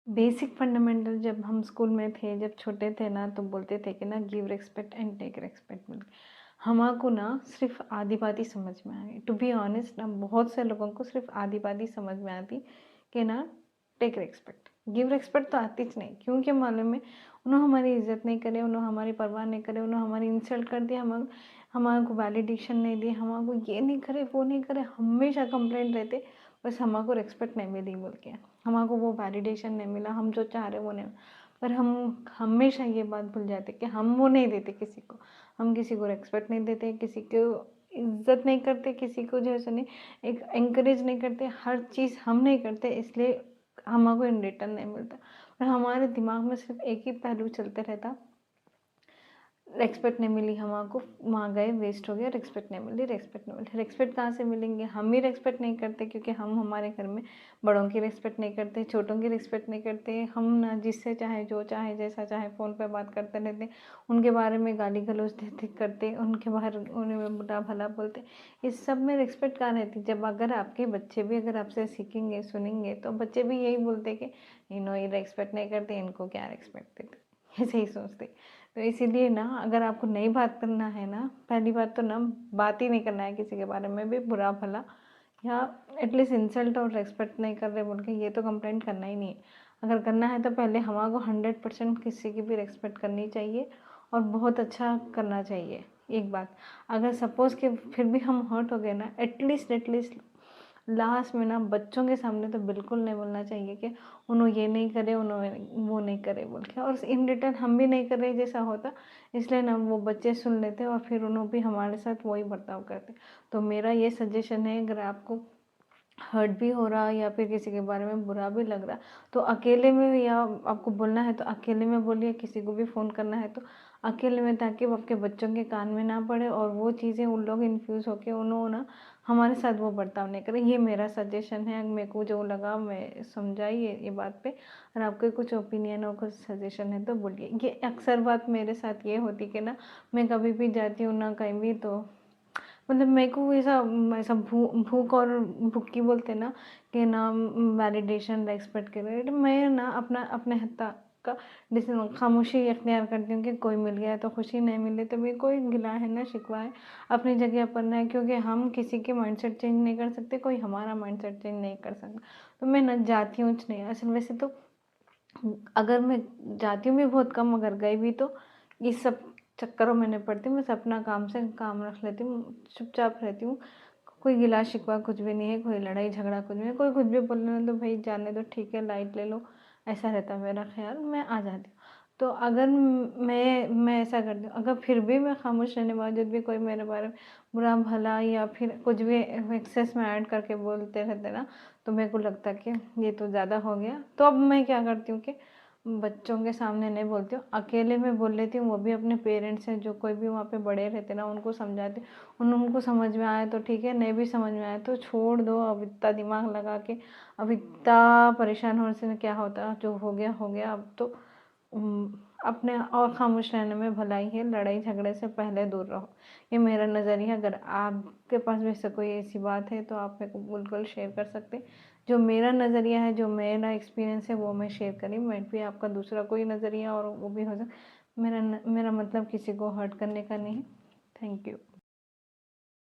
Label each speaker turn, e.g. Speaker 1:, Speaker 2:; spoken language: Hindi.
Speaker 1: बेसिक फंडामेंटल जब हम स्कूल में थे, जब छोटे थे ना, तो बोलते थे कि ना give respect and take respect बोल के। हमारे ना सिर्फ आधी बात ही समझ में आई। टू बी ऑनेस्ट ना, बहुत से लोगों को सिर्फ आधी बात ही समझ में आती कि ना टेक रिस्पेक्ट, गिव रिस्पेक्ट तो आती ज नहीं। क्योंकि मालूम है, उन्होंने हमारी इज्जत नहीं करे, उन्होंने हमारी परवाह नहीं करे, उन्होंने हमारी इंसल्ट कर दिया, हम हमारे को वैलिडेशन नहीं दी, हमारे को ये नहीं करे वो नहीं करे, हमेशा कंप्लेंट रहते, बस हमारे को रिस्पेक्ट नहीं मिली बोल के, हमारे को वो वैलिडेशन नहीं मिला, हम जो चाह रहे वो नहीं। पर हम हमेशा ये बात भूल जाते कि हम वो नहीं देते किसी को, हम किसी को रिस्पेक्ट नहीं देते, किसी को इज्जत नहीं करते, किसी को जैसे नहीं एक एंकरेज नहीं करते, हर चीज़ हम नहीं करते, इसलिए हमारे इन रिटर्न नहीं मिलता। पर हमारे दिमाग में सिर्फ एक ही पहलू चलते रहता, रिस्पेक्ट नहीं मिली हमारे को, वहाँ गए वेस्ट हो गया, रिस्पेक्ट नहीं मिली, रिस्पेक्ट नहीं मिली। रिस्पेक्ट कहाँ से मिलेंगे, हम ही रिस्पेक्ट नहीं करते, क्योंकि हम हमारे घर में बड़ों की रिस्पेक्ट नहीं करते, छोटों की रिस्पेक्ट नहीं करते। हम ना जिससे चाहे जो चाहे जैसा चाहे फ़ोन पे बात करते रहते, उनके बारे में गाली गलौज देते करते, उनके बारे उन्हें बुरा भला बोलते। इस सब में रिस्पेक्ट कहाँ रहती? जब अगर आपके बच्चे भी अगर आपसे सीखेंगे सुनेंगे, तो बच्चे भी यही बोलते कि इन्हों ये रिस्पेक्ट नहीं करते, इनको क्या रिस्पेक्ट देते, ऐसे ही सोचते। तो इसीलिए ना, अगर आपको नई बात करना है ना, पहली बात तो ना बात ही नहीं करना है किसी के बारे में भी बुरा भला, या एटलीस्ट इंसल्ट और रेस्पेक्ट नहीं कर रहे बोल के ये तो कंप्लेंट करना ही नहीं है। अगर करना है तो पहले हमारे को 100% किसी की भी रेस्पेक्ट करनी चाहिए और बहुत अच्छा करना चाहिए। एक बात, अगर सपोज़ कि फिर भी हम हर्ट हो गए ना, एटलीस्ट लास्ट में ना बच्चों के सामने तो बिल्कुल नहीं बोलना चाहिए कि उन्होंने ये नहीं करे, उन्होंने वो नहीं करे बोल के, और इन रिटर्न हम भी नहीं कर रहे जैसा होता, इसलिए ना वो बच्चे सुन लेते और फिर उन्होंने भी हमारे साथ वही बर्ताव करते। तो मेरा ये सजेशन है, अगर आपको हर्ट भी हो रहा या फिर किसी के बारे में बुरा भी लग रहा, तो अकेले में, या आपको बोलना है तो अकेले में बोलिए, किसी को भी फ़ोन करना है तो अकेले में, ताकि वो आपके बच्चों के कान में ना पड़े और वो चीज़ें उन लोग इन्फ्यूज़ होके उन्होंने ना हमारे साथ वो बर्ताव नहीं करें। ये मेरा सजेशन है, मेरे को जो लगा मैं समझाई ये बात पे। और आपके कुछ ओपिनियन और कुछ सजेशन है तो बोलिए। ये अक्सर बात मेरे साथ ये होती कि ना, मैं कभी भी जाती हूँ ना कहीं भी, तो मतलब मेरे को ऐसा ऐसा भूख और भुक्की बोलते ना, कि ना वैलिडेशन रेस्पेक्ट के लिए, मैं ना अपना अपने हद तक का डिसीजन खामोशी अख्तियार करती हूँ कि कोई मिल गया तो खुशी, नहीं मिले तो भी कोई गिला है ना शिकवा है, अपनी जगह पर है। क्योंकि हम किसी के माइंडसेट चेंज नहीं कर सकते, कोई हमारा माइंडसेट चेंज नहीं कर सकता। तो मैं ना जाती हूँ नहीं, असल वैसे तो अगर मैं जाती हूँ भी बहुत कम, अगर गई भी तो इस सब चक्करों में नहीं पड़ती, बस अपना काम से काम रख लेती हूँ, चुपचाप रहती हूँ। कोई गिला शिकवा कुछ भी नहीं है, कोई लड़ाई झगड़ा कुछ नहीं है, कोई कुछ भी बोलने तो भाई जाने दो, ठीक है, लाइट ले लो, ऐसा रहता है मेरा ख्याल, मैं आ जाती हूँ। तो अगर मैं ऐसा करती हूँ, अगर फिर भी मैं खामोश रहने के बावजूद भी कोई मेरे बारे में बुरा भला या फिर कुछ भी एक्सेस में ऐड करके बोलते रहते ना, तो मेरे को लगता कि ये तो ज़्यादा हो गया। तो अब मैं क्या करती हूँ कि बच्चों के सामने नहीं बोलती हूँ, अकेले में बोल लेती हूँ, वो भी अपने पेरेंट्स हैं, जो कोई भी वहाँ पे बड़े रहते ना, उनको समझाती हूँ। उनको समझ में आए तो ठीक है, नहीं भी समझ में आए तो छोड़ दो। अब इतना दिमाग लगा के, अब इतना परेशान होने से क्या होता, जो हो गया हो गया। अब तो अपने और खामोश रहने में भलाई है, लड़ाई झगड़े से पहले दूर रहो। ये मेरा नज़रिया। अगर आपके पास भी ऐसा कोई ऐसी बात है तो आप मेरे को बिल्कुल शेयर कर सकते हैं। जो मेरा नज़रिया है, जो मेरा एक्सपीरियंस है, वो मैं शेयर करी। मैं भी आपका दूसरा कोई नज़रिया और वो भी हो सकता। मेरा मतलब किसी को हर्ट करने का नहीं है। Thank you.